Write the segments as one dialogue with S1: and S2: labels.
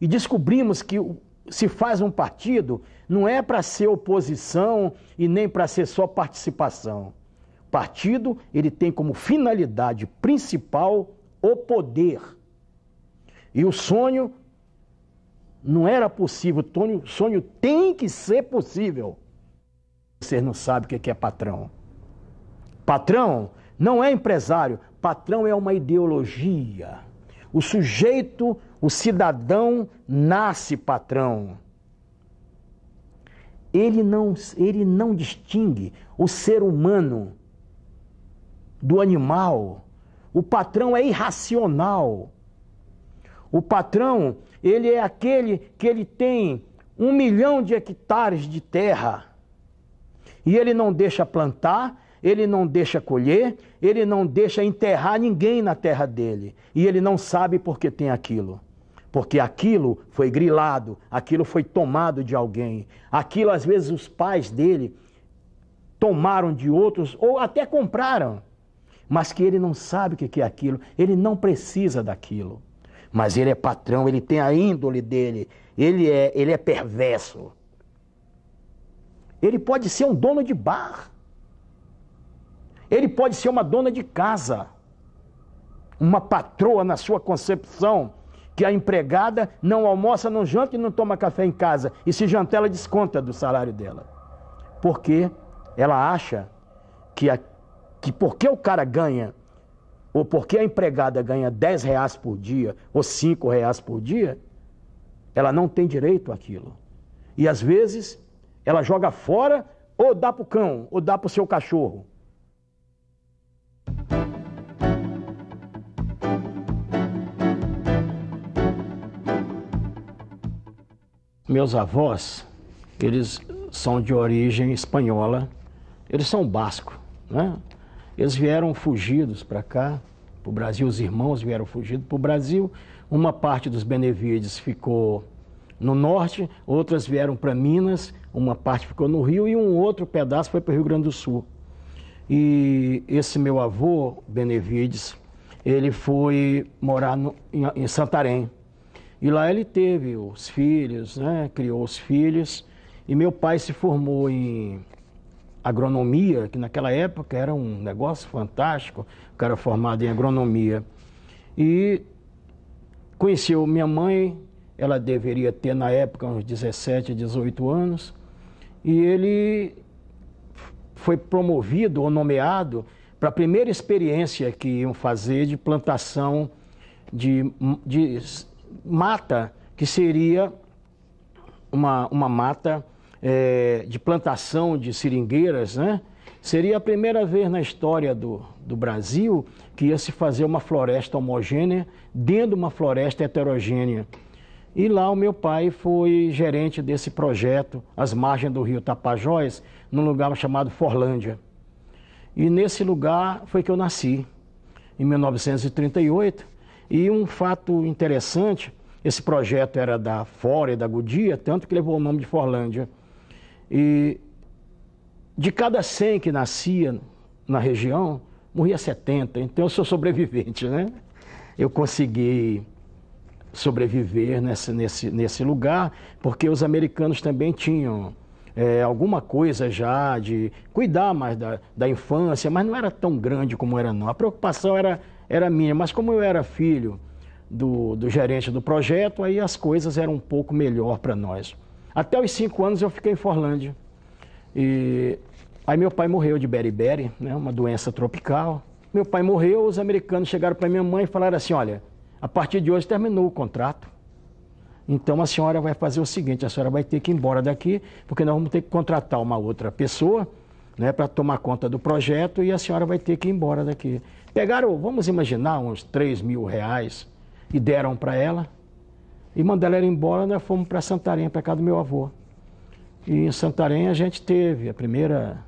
S1: E descobrimos que se faz um partido não é para ser oposição e nem para ser só participação. O partido, ele tem como finalidade principal o poder. E o sonho não era possível, o sonho tem que ser possível. Vocês não sabem o que é patrão. Patrão não é empresário, patrão é uma ideologia. O sujeito, o cidadão, nasce patrão. Ele não distingue o ser humano do animal. O patrão é irracional. O patrão, ele é aquele que ele tem 1 milhão de hectares de terra. E ele não deixa plantar, ele não deixa colher, ele não deixa enterrar ninguém na terra dele. E ele não sabe por que tem aquilo. Porque aquilo foi grilado, aquilo foi tomado de alguém. Aquilo, às vezes, os pais dele tomaram de outros ou até compraram. Mas que ele não sabe o que é aquilo, ele não precisa daquilo. Mas ele é patrão, ele tem a índole dele, ele é perverso. Ele pode ser um dono de bar. Ele pode ser uma dona de casa. Uma patroa na sua concepção, que a empregada não almoça, não janta e não toma café em casa. E se jantar, ela desconta do salário dela. Porque ela acha que porque o cara ganha, ou porque a empregada ganha R$10 por dia, ou R$5 por dia, ela não tem direito àquilo. E às vezes, ela joga fora, ou dá para o cão, ou dá para o seu cachorro. Meus avós, eles são de origem espanhola, eles são bascos, né? Eles vieram fugidos para cá, para o Brasil, os irmãos vieram fugidos para o Brasil. Uma parte dos Benevides ficou no norte, outras vieram para Minas, uma parte ficou no Rio e um outro pedaço foi para o Rio Grande do Sul. E esse meu avô, Benevides, ele foi morar em Santarém. E lá ele teve os filhos, né? Criou os filhos. E meu pai se formou em agronomia, que naquela época era um negócio fantástico, o cara formado em agronomia. E conheceu minha mãe, ela deveria ter na época uns 17, 18 anos, e ele foi promovido ou nomeado para a primeira experiência que iam fazer de plantação de mata, que seria uma mata de plantação de seringueiras, né? Seria a primeira vez na história do Brasil que ia se fazer uma floresta homogênea dentro de uma floresta heterogênea. E lá o meu pai foi gerente desse projeto, às margens do rio Tapajós, num lugar chamado Forlândia. E nesse lugar foi que eu nasci, em 1938. E um fato interessante, esse projeto era da Fora e da Goodyear, tanto que levou o nome de Forlândia. E de cada 100 que nascia na região, morria 70. Então eu sou sobrevivente, né? Eu consegui sobreviver nesse lugar, porque os americanos também tinham alguma coisa já de cuidar mais da infância, mas não era tão grande como era não. A preocupação era minha, mas como eu era filho do gerente do projeto, aí as coisas eram um pouco melhor para nós. Até os 5 anos eu fiquei em Forlândia. E aí meu pai morreu de beriberi, né, uma doença tropical. Meu pai morreu, os americanos chegaram para minha mãe e falaram assim, olha, a partir de hoje terminou o contrato. Então a senhora vai fazer o seguinte, a senhora vai ter que ir embora daqui, porque nós vamos ter que contratar uma outra pessoa, né, para tomar conta do projeto e a senhora vai ter que ir embora daqui. Pegaram, vamos imaginar, uns R$3.000 e deram para ela. E mandaram ela embora, nós fomos para Santarém, para casa do meu avô. E em Santarém a gente teve a primeira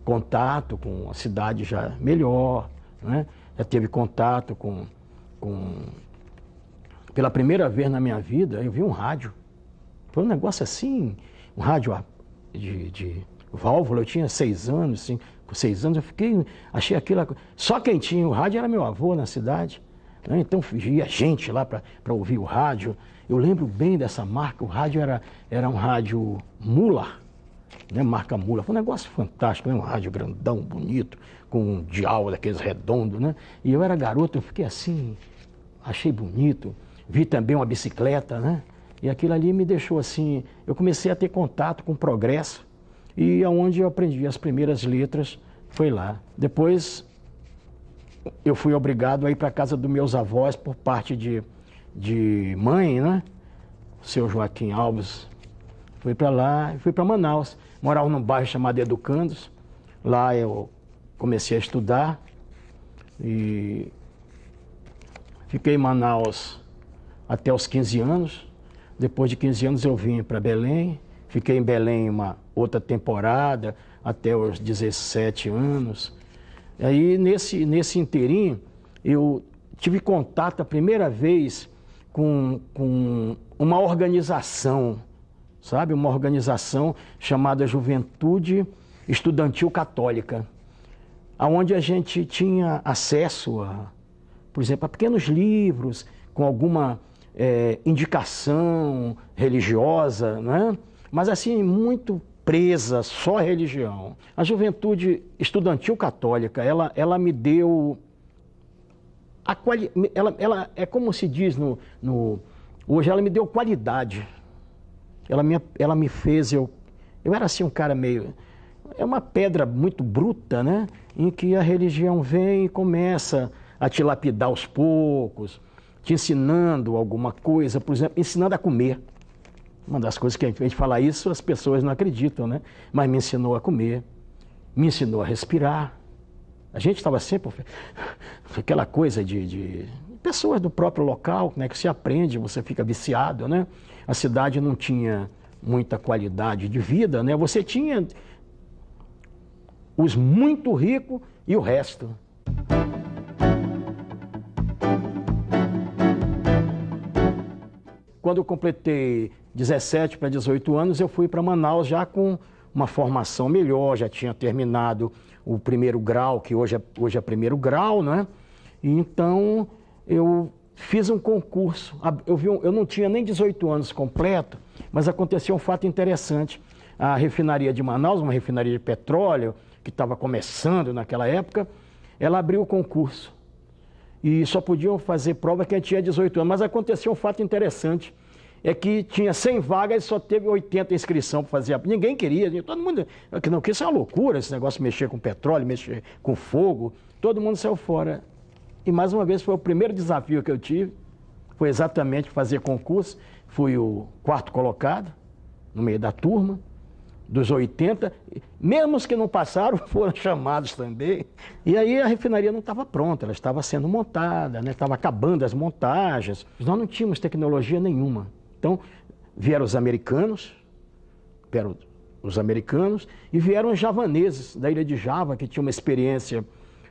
S1: contato com a cidade já melhor, né? Já teve contato com... Pela primeira vez na minha vida, eu vi um rádio. Foi um negócio assim, um rádio de válvula. Eu tinha 6 anos, assim, com 6 anos eu achei aquilo... Só quem tinha o rádio era meu avô na cidade. né? Então ia gente lá para ouvir o rádio. Eu lembro bem dessa marca, o rádio era um rádio Mula, né? Marca Mula. Foi um negócio fantástico, né? Um rádio grandão, bonito, com um dial daqueles redondos, né? E eu era garoto, eu fiquei assim, achei bonito. Vi também uma bicicleta, né? E aquilo ali me deixou assim, eu comecei a ter contato com o progresso, e aonde eu aprendi as primeiras letras foi lá. Depois eu fui obrigado a ir para a casa dos meus avós por parte de mãe, né? O seu Joaquim Alves. Fui para lá, fui para Manaus. Morava num bairro chamado Educandos. Lá eu comecei a estudar e fiquei em Manaus até os 15 anos. Depois de 15 anos eu vim para Belém. Fiquei em Belém uma outra temporada, até os 17 anos. Aí, nesse inteirinho, eu tive contato a primeira vez com uma organização, sabe? Uma organização chamada Juventude Estudantil Católica, onde a gente tinha acesso, por exemplo, a pequenos livros com alguma indicação religiosa, né? Mas assim, muito presa só à religião. A Juventude Estudantil Católica, ela me deu ela é como se diz hoje, ela me deu qualidade. Ela me fez, eu era assim um cara meio, é uma pedra muito bruta, né? Em que a religião vem e começa a te lapidar aos poucos, te ensinando alguma coisa, por exemplo, ensinando a comer. Uma das coisas que a gente fala isso, as pessoas não acreditam, né? Mas me ensinou a comer, me ensinou a respirar. A gente estava sempre... Aquela coisa de pessoas do próprio local, né? Que se aprende, você fica viciado, né? A cidade não tinha muita qualidade de vida, né? Você tinha os muito ricos e o resto. Quando eu completei 17 para 18 anos, eu fui para Manaus já com uma formação melhor, já tinha terminado o primeiro grau, que hoje é primeiro grau, né? E então eu fiz um concurso. Eu não tinha nem 18 anos completo, mas aconteceu um fato interessante. A refinaria de Manaus, uma refinaria de petróleo, que estava começando naquela época, ela abriu o concurso. E só podiam fazer prova quem tinha 18 anos. Mas aconteceu um fato interessante, é que tinha 100 vagas e só teve 80 inscrição para fazer. Ninguém queria, todo mundo... Não, que isso é uma loucura, esse negócio de mexer com petróleo, mexer com fogo. Todo mundo saiu fora. E mais uma vez foi o primeiro desafio que eu tive, foi exatamente fazer concurso. Fui o quarto colocado, no meio da turma, dos 80. Mesmo os que não passaram foram chamados também. E aí a refinaria não estava pronta, ela estava sendo montada, né? Estava acabando as montagens. Nós não tínhamos tecnologia nenhuma. Então vieram os americanos e vieram os javaneses da ilha de Java, que tinham uma experiência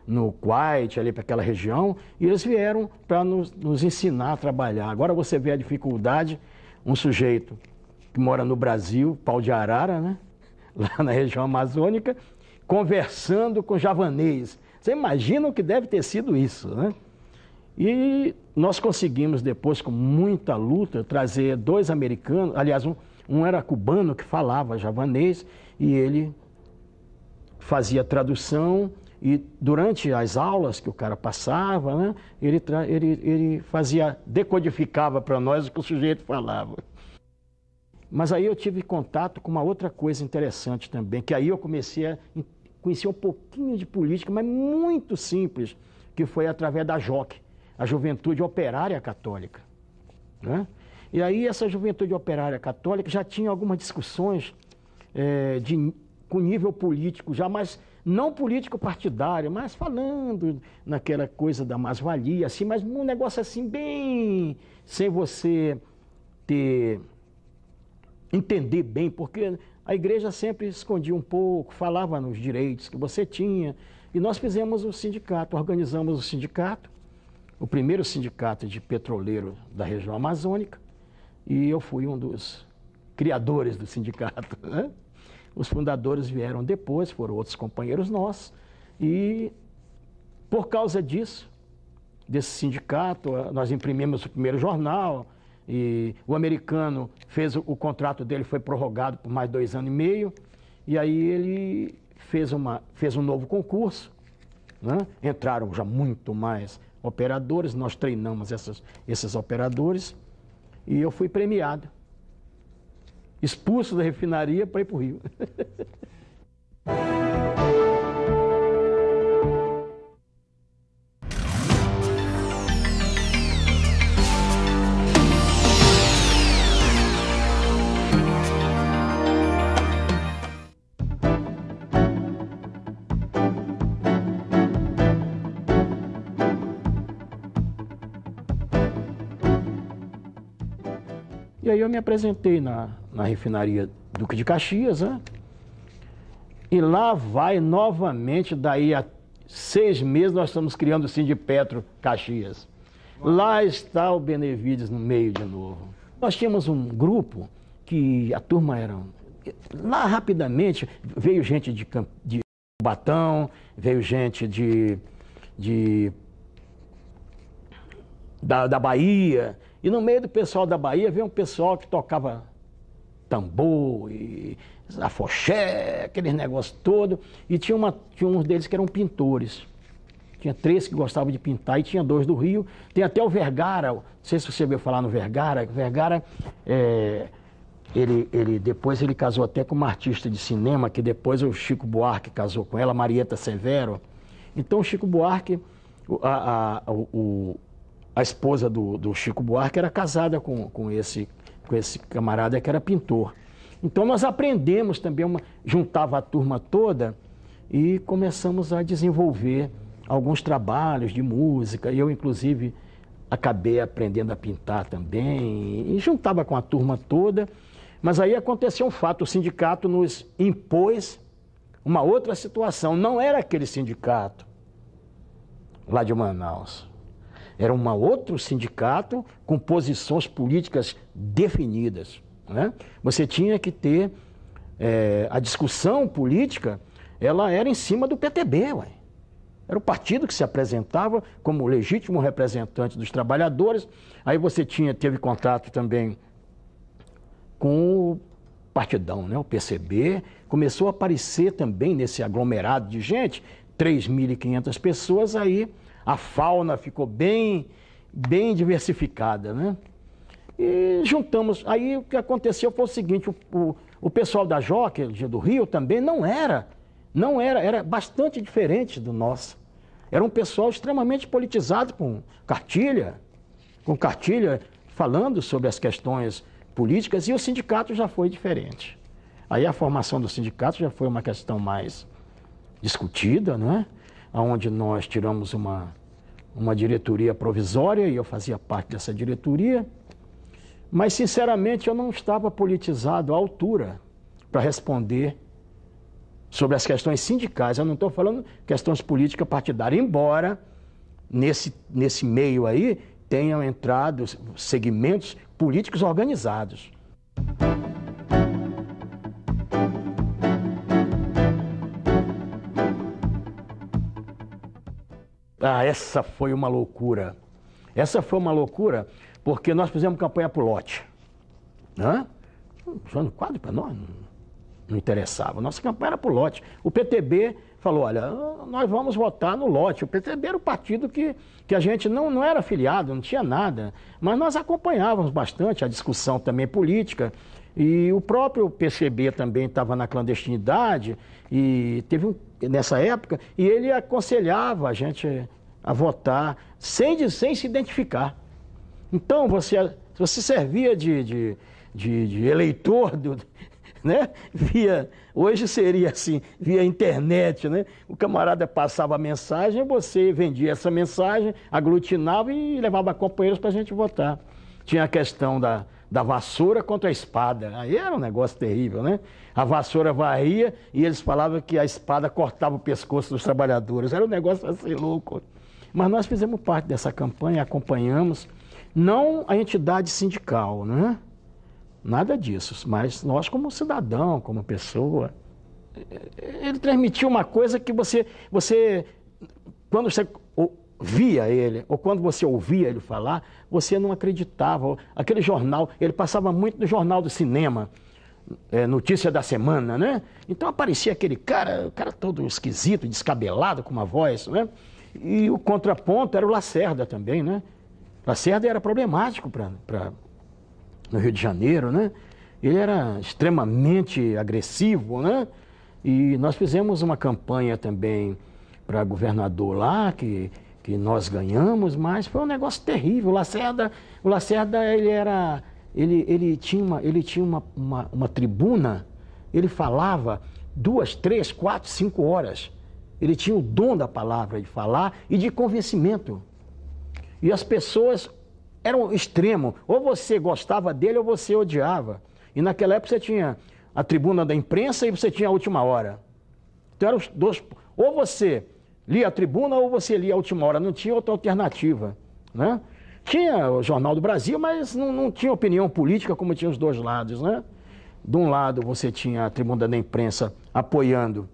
S1: no Kuwait, ali para aquela região, e eles vieram para nos ensinar a trabalhar. Agora você vê a dificuldade, um sujeito que mora no Brasil, pau de arara, né? Lá na região amazônica, conversando com javanês. Você imagina o que deve ter sido isso, né? E nós conseguimos depois, com muita luta, trazer 2 americanos, aliás, um era cubano que falava javanês, e ele fazia tradução, e durante as aulas que o cara passava, né, ele decodificava para nós o que o sujeito falava. Mas aí eu tive contato com uma outra coisa interessante também, que aí eu comecei a conhecer um pouquinho de política, mas muito simples, que foi através da JOC, a Juventude Operária Católica, né? E aí essa Juventude Operária Católica já tinha algumas discussões com nível político, já mais, não político partidário, mas falando naquela coisa da mais-valia, assim, mas um negócio assim bem, sem você entender bem, porque a igreja sempre escondia um pouco, falava nos direitos que você tinha, e nós fizemos o sindicato, organizamos o sindicato, o primeiro sindicato de petroleiro da região amazônica, e eu fui um dos criadores do sindicato, né? Os fundadores vieram depois, foram outros companheiros nossos, e por causa disso, desse sindicato, nós imprimimos o primeiro jornal, e o americano fez o contrato dele, foi prorrogado por mais 2 anos e meio, e aí ele fez um novo concurso, né? Entraram já muito mais operadores, nós treinamos esses operadores, e eu fui premiado, expulso da refinaria para ir para o Rio. E aí eu me apresentei na refinaria Duque de Caxias, né? E lá vai novamente, daí a 6 meses nós estamos criando o Sindipetro Caxias. Lá está o Benevides no meio de novo. Nós tínhamos um grupo que a turma era... Lá rapidamente veio gente de Cubatão, veio gente da Bahia. E no meio do pessoal da Bahia veio um pessoal que tocava tambor e afoxé, aqueles negócios todos. E tinha uns deles que eram pintores. Tinha 3 que gostavam de pintar e tinha 2 do Rio. Tem até o Vergara, não sei se você ouviu falar no Vergara. Vergara, depois ele casou até com uma artista de cinema, que depois o Chico Buarque casou com ela, Marieta Severo. Então o Chico Buarque, a esposa do Chico Buarque era casada com esse camarada que era pintor. Então nós aprendemos também, juntava a turma toda e começamos a desenvolver alguns trabalhos de música. Eu, inclusive, acabei aprendendo a pintar também e juntava com a turma toda. Mas aí aconteceu um fato, o sindicato nos impôs uma outra situação. Não era aquele sindicato lá de Manaus. Era um outro sindicato com posições políticas definidas, né? Você tinha que ter... a discussão política, ela era em cima do PTB, ué. Era o partido que se apresentava como legítimo representante dos trabalhadores. Aí você teve contato também com o partidão, né? O PCB. Começou a aparecer também nesse aglomerado de gente, 3.500 pessoas, aí a fauna ficou bem diversificada, né? E juntamos. Aí o que aconteceu foi o seguinte, o pessoal da Jockey, do Rio também, era bastante diferente do nosso. Era um pessoal extremamente politizado, com cartilha falando sobre as questões políticas, e o sindicato já foi diferente. Aí a formação do sindicato já foi uma questão mais discutida, não é? Onde nós tiramos uma diretoria provisória, e eu fazia parte dessa diretoria, mas, sinceramente, eu não estava politizado à altura para responder sobre as questões sindicais. Eu não estou falando questões políticas partidárias, embora nesse meio aí tenham entrado segmentos políticos organizados. Ah, essa foi uma loucura. Essa foi uma loucura porque nós fizemos campanha por lote. Né? Usando quadro para nós, não interessava. Nossa campanha era por lote. O PTB falou, olha, nós vamos votar no lote. O PTB era o partido que a gente não era afiliado, não tinha nada. Mas nós acompanhávamos bastante a discussão também política. E o próprio PCB também estava na clandestinidade, e teve nessa época, e ele aconselhava a gente a votar sem se identificar. Então, você servia de eleitor, né? Hoje seria assim, via internet, né? O camarada passava a mensagem, você vendia essa mensagem, aglutinava e levava companheiros para a gente votar. Tinha a questão da vassoura contra a espada. Aí era um negócio terrível, né? A vassoura varria e eles falavam que a espada cortava o pescoço dos trabalhadores. Era um negócio assim louco. Mas nós fizemos parte dessa campanha, acompanhamos, não a entidade sindical, né? Nada disso, mas nós como cidadão, como pessoa, ele transmitiu uma coisa que quando você via ele, ou quando você ouvia ele falar, você não acreditava. Aquele jornal, ele passava muito no Jornal do Cinema, Notícia da Semana, né? Então aparecia aquele cara, o cara todo esquisito, descabelado, com uma voz, né? E o contraponto era o Lacerda também, né? Lacerda era problemático no Rio de Janeiro, né? Ele era extremamente agressivo, né? E nós fizemos uma campanha também para governador lá, que nós ganhamos, mas foi um negócio terrível. O Lacerda ele tinha uma tribuna, ele falava 2, 3, 4, 5 horas. Ele tinha o dom da palavra de falar e de convencimento. E as pessoas eram extremo, ou você gostava dele ou você odiava. E naquela época você tinha a tribuna da imprensa e você tinha a última hora. Então eram os dois, ou você lia a tribuna ou você lia a última hora, não tinha outra alternativa, né? Tinha o Jornal do Brasil, mas não tinha opinião política como tinha os dois lados, né? De um lado você tinha a tribuna da imprensa apoiando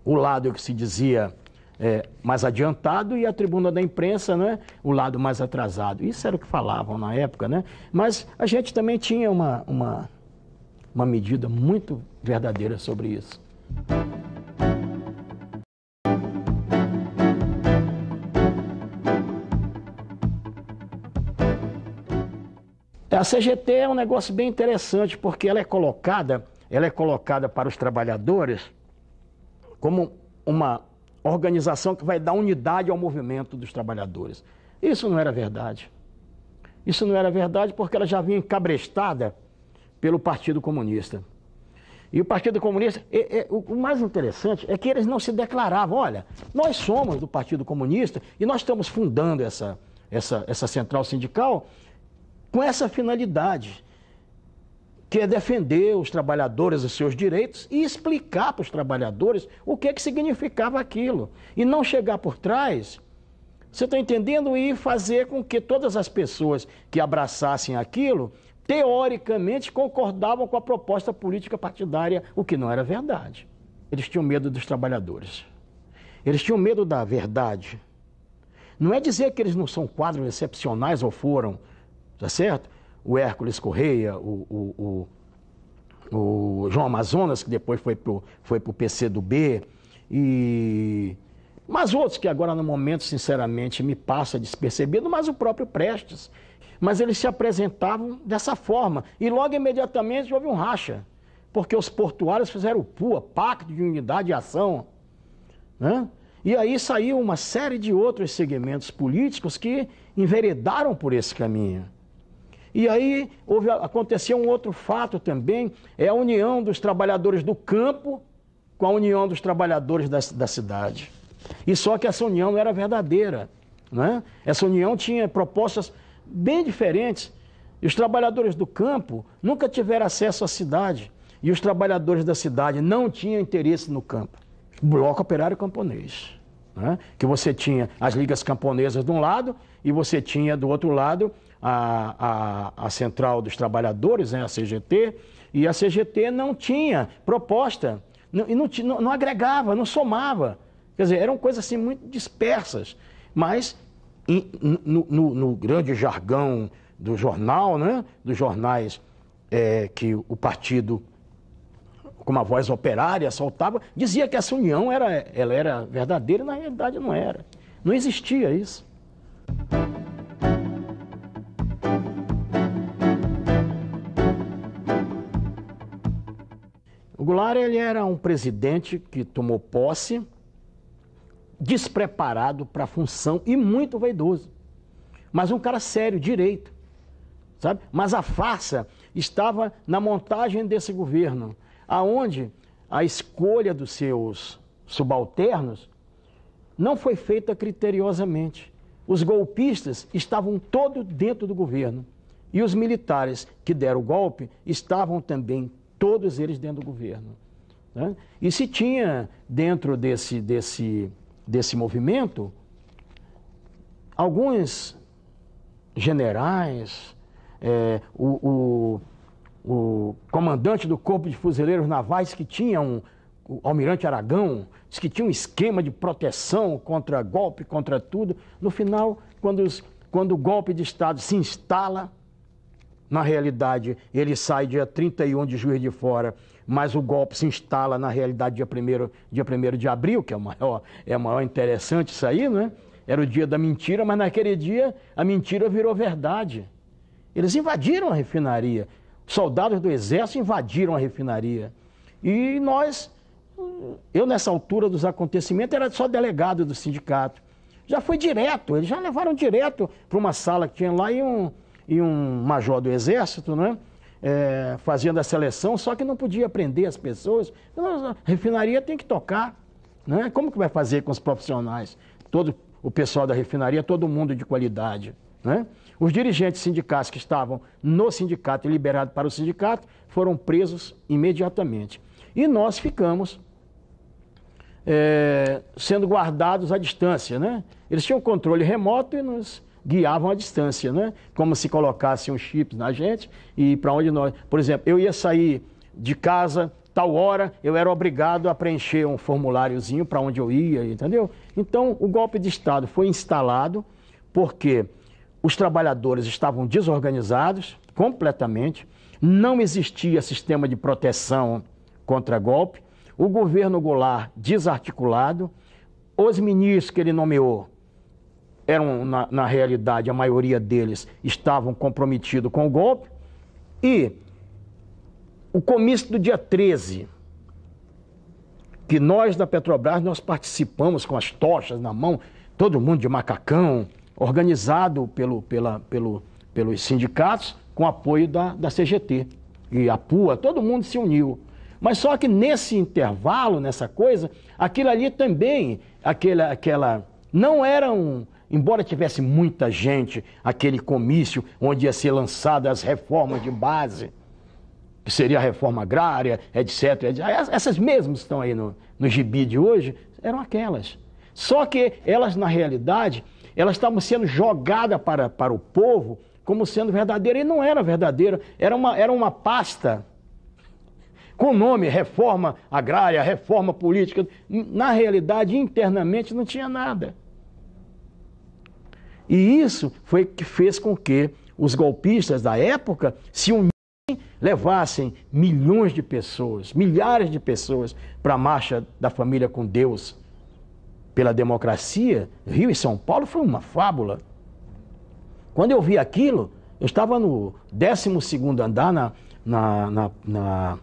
S1: o lado que se dizia mais adiantado e a tribuna da imprensa, né, o lado mais atrasado. Isso era o que falavam na época, né? Mas a gente também tinha uma medida muito verdadeira sobre isso. A CGT é um negócio bem interessante, porque ela é colocada para os trabalhadores como uma organização que vai dar unidade ao movimento dos trabalhadores. Isso não era verdade. Isso não era verdade porque ela já vinha encabrestada pelo Partido Comunista. E o Partido Comunista, o mais interessante é que eles não se declaravam, olha, nós somos do Partido Comunista e nós estamos fundando essa central sindical com essa finalidade, que é defender os trabalhadores, os seus direitos e explicar para os trabalhadores o que significava aquilo. E não chegar por trás, você está entendendo? E fazer com que todas as pessoas que abraçassem aquilo, teoricamente concordavam com a proposta política partidária, o que não era verdade. Eles tinham medo dos trabalhadores. Eles tinham medo da verdade. Não é dizer que eles não são quadros excepcionais ou foram, tá certo? O Hércules Correia, o João Amazonas, que depois foi pro PCdoB, mas outros que agora no momento, sinceramente, me passa despercebido, mas o próprio Prestes. Mas eles se apresentavam dessa forma. E logo imediatamente houve um racha, porque os portuários fizeram o PUA, Pacto de Unidade e Ação, né? E aí saiu uma série de outros segmentos políticos que enveredaram por esse caminho. E aí aconteceu um outro fato também, é a união dos trabalhadores do campo com a união dos trabalhadores da cidade. E só que essa união não era verdadeira, né? Essa união tinha propostas bem diferentes. E os trabalhadores do campo nunca tiveram acesso à cidade. E os trabalhadores da cidade não tinham interesse no campo. O Bloco Operário Camponês, né? Que você tinha as ligas camponesas de um lado e você tinha do outro lado a Central dos Trabalhadores, né, a CGT, e a CGT não tinha proposta, não agregava, não somava. Quer dizer, eram coisas assim muito dispersas, mas no grande jargão do jornal, né, dos jornais que o partido, com uma voz operária, soltava, dizia que essa união ela era verdadeira e na realidade não era. Não existia isso. O Goulart, ele era um presidente que tomou posse despreparado para a função e muito vaidoso. Mas um cara sério, direito, sabe? Mas a farsa estava na montagem desse governo, aonde a escolha dos seus subalternos não foi feita criteriosamente. Os golpistas estavam todos dentro do governo e os militares que deram o golpe estavam também todos eles dentro do governo, né? E se tinha dentro desse movimento alguns generais, o comandante do Corpo de Fuzileiros Navais, que tinha o almirante Aragão, disse que tinha um esquema de proteção contra golpe, contra tudo. No final, quando o golpe de Estado se instala, na realidade, ele sai dia 31 de Juiz de Fora, mas o golpe se instala na realidade dia 1º de abril, que é o maior interessante isso aí, né? Era o dia da mentira, mas naquele dia a mentira virou verdade. Eles invadiram a refinaria. Soldados do Exército invadiram a refinaria. E eu nessa altura dos acontecimentos era só delegado do sindicato. Já foi direto, eles já levaram direto para uma sala que tinha lá e um major do Exército, né? Fazendo a seleção, só que não podia prender as pessoas. A refinaria tem que tocar, né? Como que vai fazer com os profissionais? Todo o pessoal da refinaria, todo mundo de qualidade, né? Os dirigentes sindicais que estavam no sindicato e liberados para o sindicato foram presos imediatamente. E nós ficamos sendo guardados à distância, né? Eles tinham controle remoto e nos guiavam à distância, né? Como se colocasse um chip na gente e para onde nós... Por exemplo, eu ia sair de casa, tal hora, eu era obrigado a preencher um formuláriozinho para onde eu ia, entendeu? Então, o golpe de Estado foi instalado porque os trabalhadores estavam desorganizados completamente, não existia sistema de proteção contra golpe, o governo Goulart desarticulado, os ministros que ele nomeou eram, na realidade, a maioria deles estavam comprometidos com o golpe, e o comício do dia 13, que nós da Petrobras, nós participamos com as tochas na mão, todo mundo de macacão, organizado pelos sindicatos, com apoio da CGT e a PUA, todo mundo se uniu. Mas só que nesse intervalo, nessa coisa, aquilo ali também, não era embora tivesse muita gente, aquele comício onde ia ser lançadas as reformas de base, que seria a reforma agrária, etc. Essas mesmas que estão aí no gibi de hoje, eram aquelas. Só que elas, na realidade, elas estavam sendo jogadas para o povo como sendo verdadeira, e não era verdadeira, era uma pasta com o nome reforma agrária, reforma política. Na realidade, internamente, não tinha nada. E isso foi que fez com que os golpistas da época se unissem, levassem milhões de pessoas, milhares de pessoas para a marcha da família com Deus pela democracia. Rio e São Paulo foi uma fábula. Quando eu vi aquilo, eu estava no 12º andar na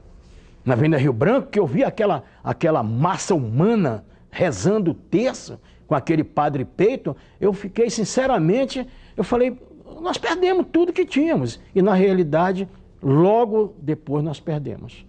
S1: Avenida Rio Branco, que eu vi aquela massa humana rezando o terço com aquele padre Peyton. Eu fiquei, sinceramente, eu falei, nós perdemos tudo que tínhamos. E, na realidade, logo depois nós perdemos.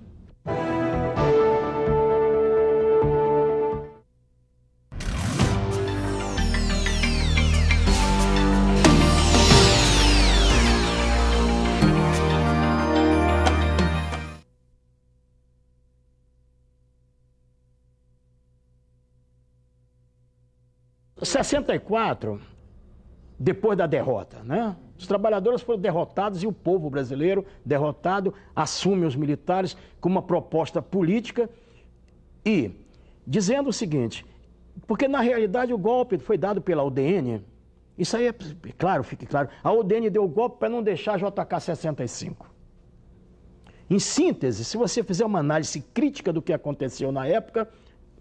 S1: Em 64, depois da derrota, né? Os trabalhadores foram derrotados e o povo brasileiro, derrotado, assume os militares com uma proposta política e dizendo o seguinte, porque na realidade o golpe foi dado pela UDN, isso aí é claro, fique claro, a UDN deu o golpe para não deixar a JK 65. Em síntese, se você fizer uma análise crítica do que aconteceu na época,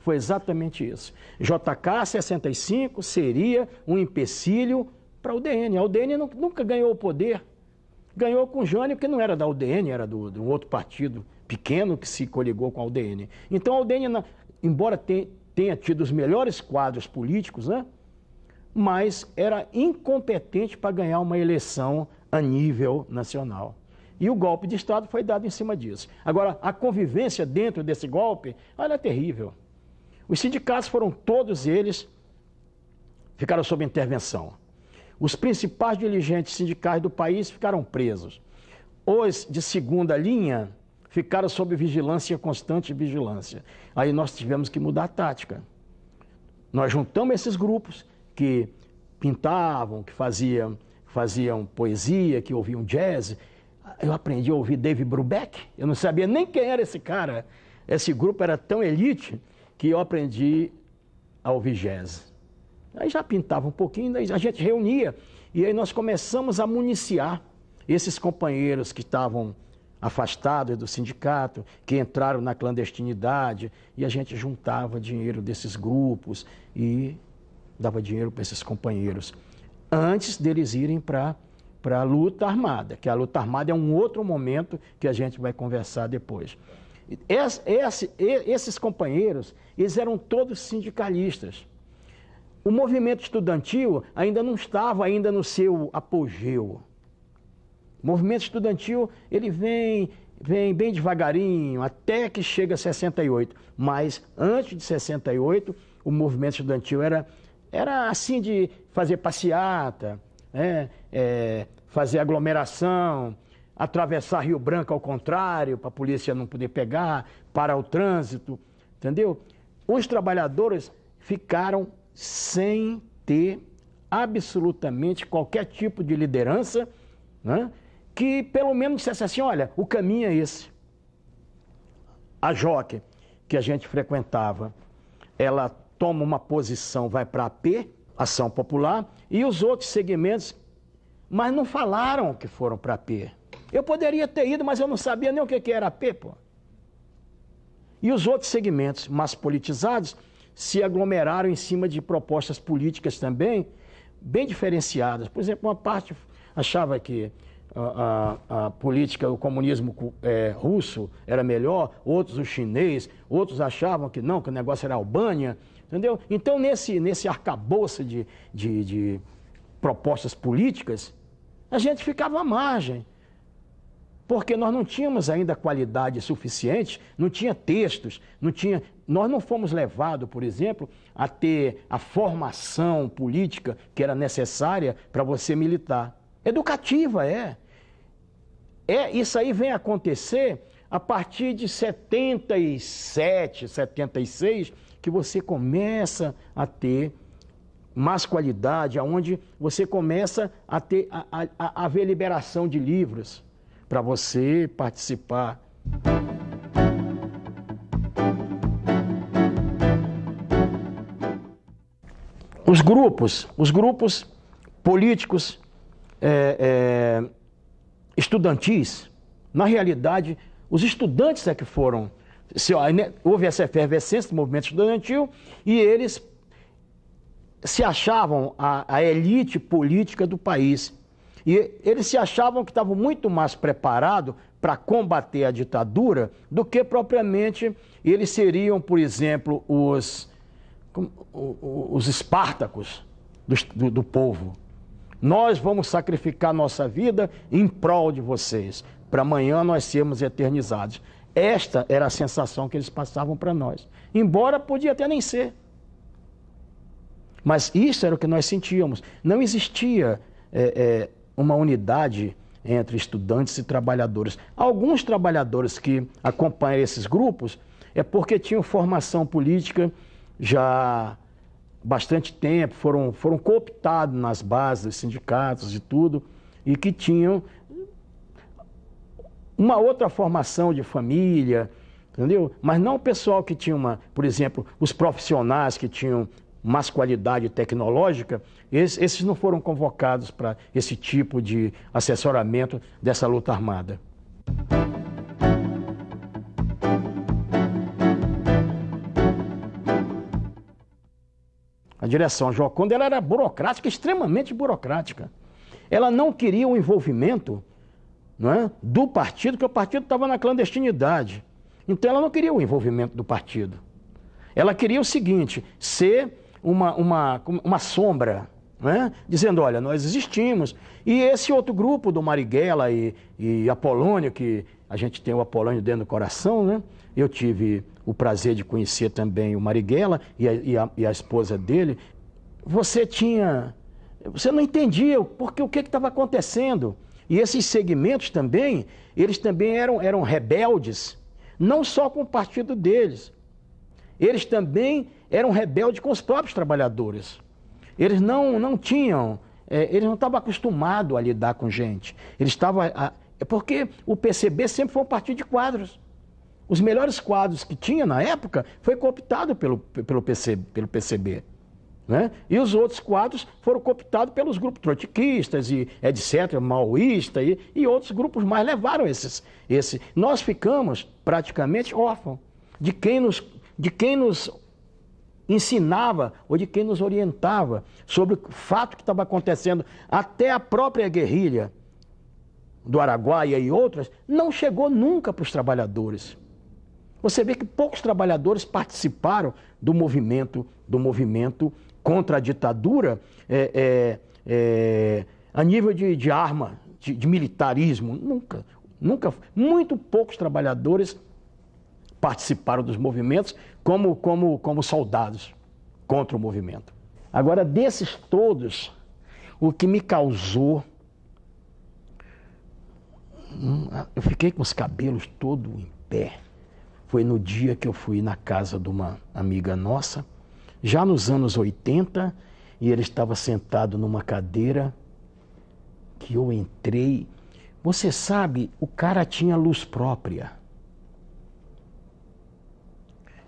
S1: foi exatamente isso. JK 65 seria um empecilho para a UDN. A UDN nunca ganhou o poder. Ganhou com o Jânio, que não era da UDN, era de um outro partido pequeno que se coligou com a UDN. Então a UDN, embora tenha tido os melhores quadros políticos, né, mas era incompetente para ganhar uma eleição a nível nacional. E o golpe de Estado foi dado em cima disso. Agora, a convivência dentro desse golpe, olha, é terrível. Os sindicatos foram todos eles, ficaram sob intervenção. Os principais dirigentes sindicais do país ficaram presos. Os de segunda linha ficaram sob vigilância, constante vigilância. Aí nós tivemos que mudar a tática. Nós juntamos esses grupos que pintavam, que faziam poesia, que ouviam jazz. Eu aprendi a ouvir David Brubeck, eu não sabia nem quem era esse cara. esse grupo era tão elite que eu aprendi ao vigésimo. Aí já pintava um pouquinho, daí a gente reunia e aí nós começamos a municiar esses companheiros que estavam afastados do sindicato, que entraram na clandestinidade, e a gente juntava dinheiro desses grupos e dava dinheiro para esses companheiros, antes deles irem para a luta armada, que a luta armada é um outro momento que a gente vai conversar depois. Esses companheiros, eles eram todos sindicalistas. O movimento estudantil ainda não estava ainda no seu apogeu. O movimento estudantil, ele vem bem devagarinho, até que chega a 68. Mas antes de 68, o movimento estudantil era assim de fazer passeata, fazer aglomeração, atravessar Rio Branco ao contrário, para a polícia não poder pegar, parar o trânsito, entendeu? Os trabalhadores ficaram sem ter absolutamente qualquer tipo de liderança, né, que pelo menos dissesse assim, olha, o caminho é esse. A JOC, que a gente frequentava, ela toma uma posição, vai para a AP, Ação Popular, e os outros segmentos, mas não falaram que foram para a AP. Eu poderia ter ido, mas eu não sabia nem o que era a AP, pô. E os outros segmentos mais politizados se aglomeraram em cima de propostas políticas também, bem diferenciadas. Por exemplo, uma parte achava que a política, o comunismo russo era melhor, outros o chinês, outros achavam que não, que o negócio era a Albânia, entendeu? Então, nesse arcabouço de propostas políticas, a gente ficava à margem, porque nós não tínhamos ainda qualidade suficiente, não tinha textos, nós não fomos levados, por exemplo, a ter a formação política que era necessária para você militar. Educativa, isso aí vem acontecer a partir de 77, 76, que você começa a ter mais qualidade, aonde você começa a ter a ver liberação de livros para você participar. Os grupos políticos estudantis, na realidade, os estudantes é que foram, houve essa efervescência do movimento estudantil e eles se achavam a elite política do país. E eles se achavam que estavam muito mais preparados para combater a ditadura do que propriamente eles seriam, por exemplo, os Espartacos do povo. Nós vamos sacrificar nossa vida em prol de vocês, para amanhã nós sermos eternizados. Esta era a sensação que eles passavam para nós. Embora podia até nem ser. Mas isso era o que nós sentíamos. Não existia uma unidade entre estudantes e trabalhadores. Alguns trabalhadores que acompanham esses grupos é porque tinham formação política já há bastante tempo, foram cooptados nas bases dos sindicatos e tudo, e que tinham uma outra formação de família, entendeu? Mas não o pessoal que tinha por exemplo, os profissionais que tinham mais qualidade tecnológica, esses não foram convocados para esse tipo de assessoramento dessa luta armada. A direção Joconde, ela era burocrática, extremamente burocrática. Ela não queria o envolvimento, não é, do partido, porque o partido estava na clandestinidade. Então ela não queria o envolvimento do partido. Ela queria o seguinte, ser uma sombra, né? Dizendo, olha, nós existimos. E esse outro grupo do Marighella e Apolônio, que a gente tem o Apolônio dentro do coração, né? Eu tive o prazer de conhecer também o Marighella e a esposa dele. Você não entendia porque o que estava acontecendo. E esses segmentos também, eles também eram rebeldes, não só com o partido deles. Eles também eram rebeldes com os próprios trabalhadores. Eles não tinham, eles não estavam acostumados a lidar com gente. Eles estavam, porque o PCB sempre foi um partido de quadros. Os melhores quadros que tinha na época foi cooptado pelo PCB. Né? E os outros quadros foram cooptados pelos grupos trotskistas e etc., maoísta e outros grupos mais levaram esses. Nós ficamos praticamente órfãos de quem nos ensinava ou de quem nos orientava sobre o fato que estava acontecendo. Até a própria guerrilha do Araguaia e outras não chegou nunca para os trabalhadores. Você vê que poucos trabalhadores participaram do movimento contra a ditadura a nível de arma, de militarismo. Nunca. Muito poucos trabalhadores participaram dos movimentos como soldados contra o movimento. Agora, desses todos, o que me causou... Eu fiquei com os cabelos todos em pé. Foi no dia que eu fui na casa de uma amiga nossa, já nos anos 80, e ele estava sentado numa cadeira, que eu entrei. Você sabe, o cara tinha luz própria.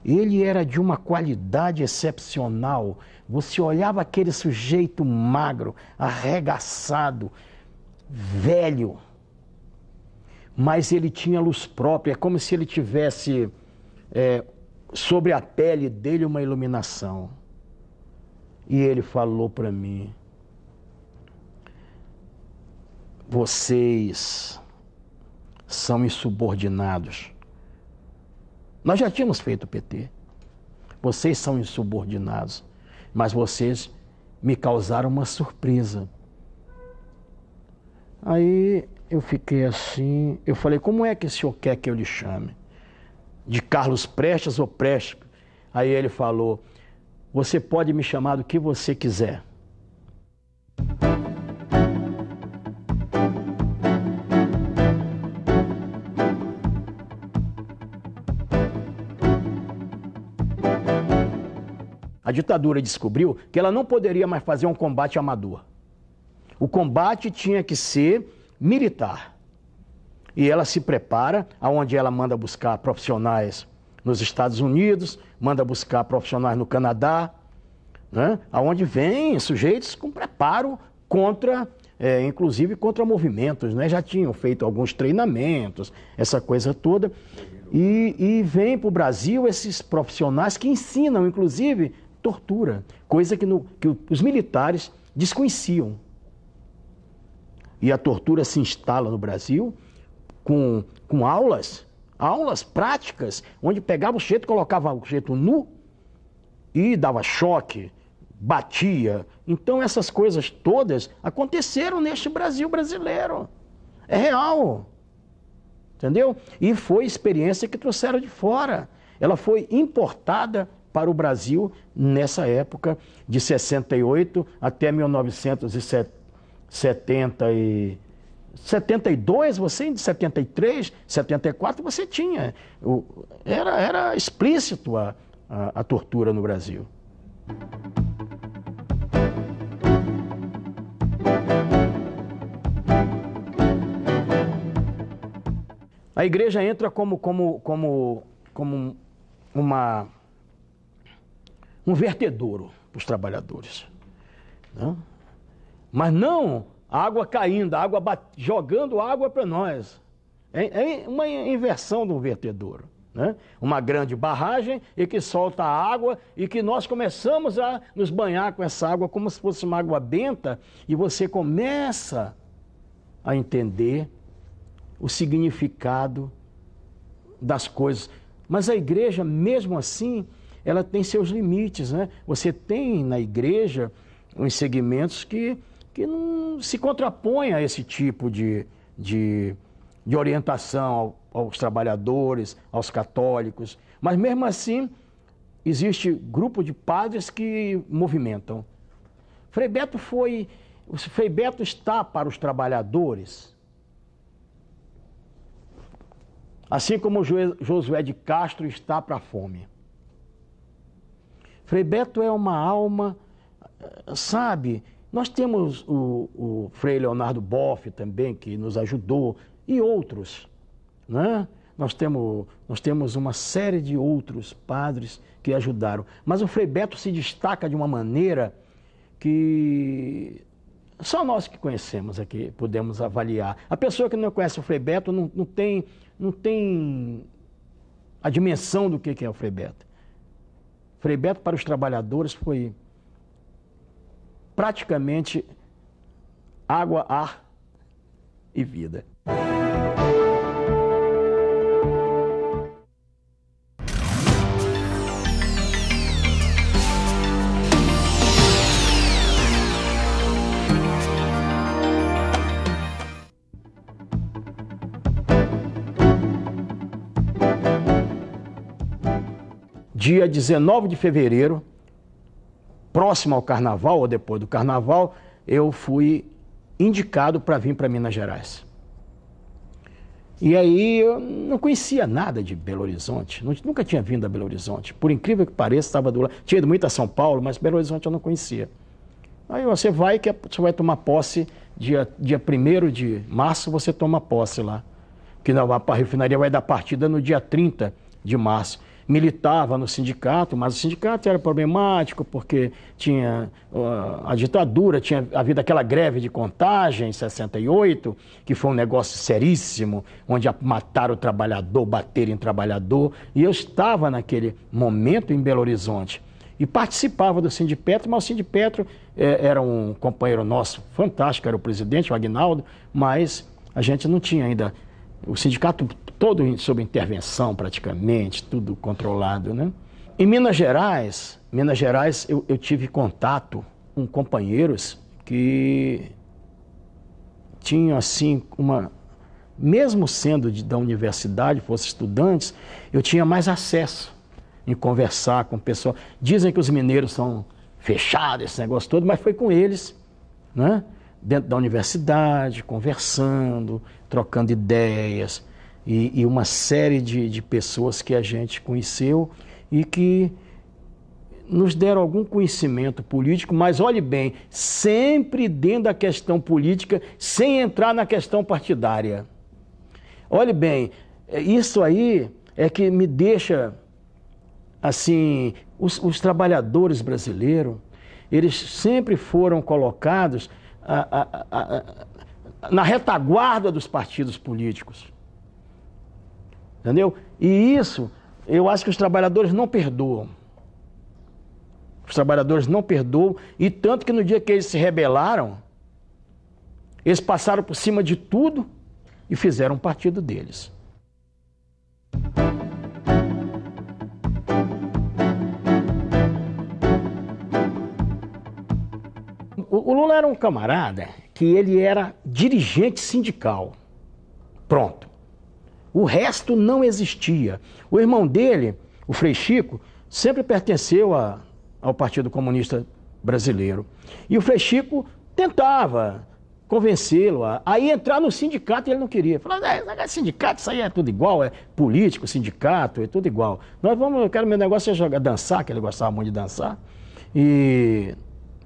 S1: Ele era de uma qualidade excepcional. Você olhava aquele sujeito magro, arregaçado, velho, mas ele tinha luz própria, é como se ele tivesse sobre a pele dele uma iluminação. E ele falou para mim: vocês são insubordinados. Nós já tínhamos feito o PT. Vocês são insubordinados, mas vocês me causaram uma surpresa. Aí eu fiquei assim, eu falei: como é que o senhor quer que eu lhe chame? De Carlos Prestes ou Prestes? Aí ele falou: você pode me chamar do que você quiser. A ditadura descobriu que ela não poderia mais fazer um combate amador. O combate tinha que ser militar. E ela se prepara, aonde ela manda buscar profissionais nos Estados Unidos, manda buscar profissionais no Canadá, né? Aonde vêm sujeitos com preparo contra, inclusive contra movimentos, né? Já tinham feito alguns treinamentos, essa coisa toda. E vem para o Brasil esses profissionais que ensinam, inclusive, tortura, coisa que os militares desconheciam. E a tortura se instala no Brasil com aulas práticas, onde pegava o sujeito, colocava o sujeito nu e dava choque, batia. Então essas coisas todas aconteceram neste Brasil brasileiro. É real. Entendeu? E foi experiência que trouxeram de fora. Ela foi importada para o Brasil nessa época de 68 até 1972, você de 73, 74, você tinha. Era explícito a tortura no Brasil. A igreja entra como um vertedouro para os trabalhadores, né? Mas não a água caindo, a água jogando água para nós. É uma inversão de um vertedouro, né? Uma grande barragem e que solta a água e que nós começamos a nos banhar com essa água como se fosse uma água benta, e você começa a entender o significado das coisas. Mas a igreja, mesmo assim, ela tem seus limites, né? Você tem na igreja uns segmentos que não se contrapõem a esse tipo de orientação aos trabalhadores, aos católicos. Mas mesmo assim, existe grupo de padres que movimentam. Frei Beto está para os trabalhadores, assim como Josué de Castro está para a fome. Frei Beto é uma alma, sabe? Nós temos o Frei Leonardo Boff também, que nos ajudou, e outros, né? nós temos uma série de outros padres que ajudaram. Mas o Frei Beto se destaca de uma maneira que só nós que conhecemos aqui podemos avaliar. A pessoa que não conhece o Frei Beto não tem a dimensão do que é o Frei Beto. Frei Beto para os trabalhadores foi praticamente água, ar e vida. Dia 19 de fevereiro, próximo ao Carnaval, ou depois do Carnaval, eu fui indicado para vir para Minas Gerais. E aí eu não conhecia nada de Belo Horizonte, nunca tinha vindo a Belo Horizonte. Por incrível que pareça, estava do lado. Tinha ido muito a São Paulo, mas Belo Horizonte eu não conhecia. Aí você vai tomar posse, dia 1º de março você toma posse lá. Que a refinaria vai dar partida no dia 30 de março. Militava no sindicato, mas o sindicato era problemático porque tinha a ditadura, tinha havido aquela greve de Contagem em 68, que foi um negócio seríssimo, onde mataram o trabalhador, bateram em trabalhador, e eu estava naquele momento em Belo Horizonte e participava do Sindipetro, mas o Sindipetro era um companheiro nosso fantástico, era o presidente, o Aguinaldo, mas a gente não tinha ainda o sindicato todo sob intervenção praticamente, tudo controlado, né? Em Minas Gerais eu tive contato com companheiros que tinham assim mesmo sendo da universidade, fossem estudantes, eu tinha mais acesso em conversar com o pessoal. Dizem que os mineiros são fechados, esse negócio todo, mas foi com eles, né? Dentro da universidade, conversando, trocando ideias, e uma série de pessoas que a gente conheceu e que nos deram algum conhecimento político, mas olhe bem, sempre dentro da questão política, sem entrar na questão partidária. Olhe bem, isso aí é que me deixa, assim, os trabalhadores brasileiros, eles sempre foram colocados na retaguarda dos partidos políticos. Entendeu? E isso, eu acho que os trabalhadores não perdoam. Os trabalhadores não perdoam, e tanto que no dia que eles se rebelaram, eles passaram por cima de tudo e fizeram um partido deles. O Lula era um camarada que ele era dirigente sindical. Pronto. O resto não existia. O irmão dele, o Frei Chico, sempre pertenceu ao Partido Comunista Brasileiro. E o Frei Chico tentava convencê-lo a entrar no sindicato e ele não queria. Falava, sindicato, isso aí é tudo igual, é político, sindicato, é tudo igual. Eu quero, meu negócio é dançar, que ele gostava muito de dançar, e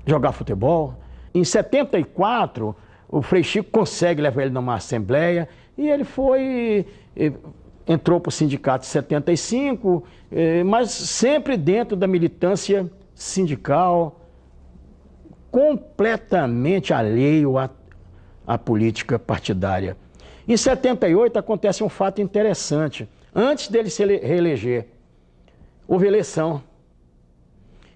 S1: jogar futebol. Em 74, o Frei Chico consegue levar ele numa assembleia e ele entrou para o sindicato em 75, mas sempre dentro da militância sindical, completamente alheio à política partidária. Em 78 acontece um fato interessante. Antes dele se reeleger, houve eleição.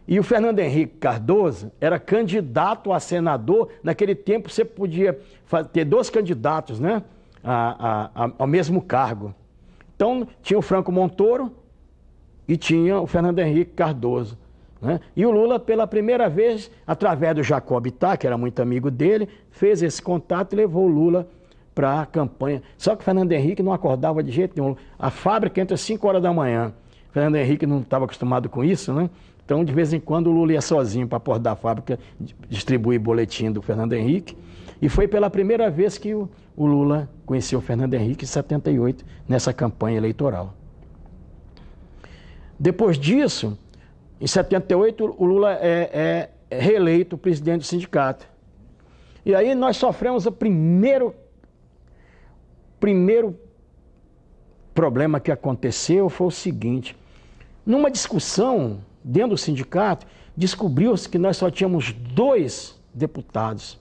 S1: E o Fernando Henrique Cardoso era candidato a senador. Naquele tempo você podia ter 2 candidatos, né, ao mesmo cargo. Então tinha o Franco Montoro e tinha o Fernando Henrique Cardoso, né? E o Lula, pela primeira vez, através do Jacob Itá, que era muito amigo dele, fez esse contato e levou o Lula para a campanha. Só que o Fernando Henrique não acordava de jeito nenhum. A fábrica entra às 5 horas da manhã. O Fernando Henrique não estava acostumado com isso, né? Então, de vez em quando, o Lula ia sozinho para a porta da fábrica distribuir boletim do Fernando Henrique. E foi pela primeira vez que o Lula conheceu o Fernando Henrique, em 78, nessa campanha eleitoral. Depois disso, em 78, o Lula é reeleito presidente do sindicato. E aí nós sofremos o primeiro problema que aconteceu foi o seguinte: numa discussão dentro do sindicato, descobriu-se que nós só tínhamos 2 deputados.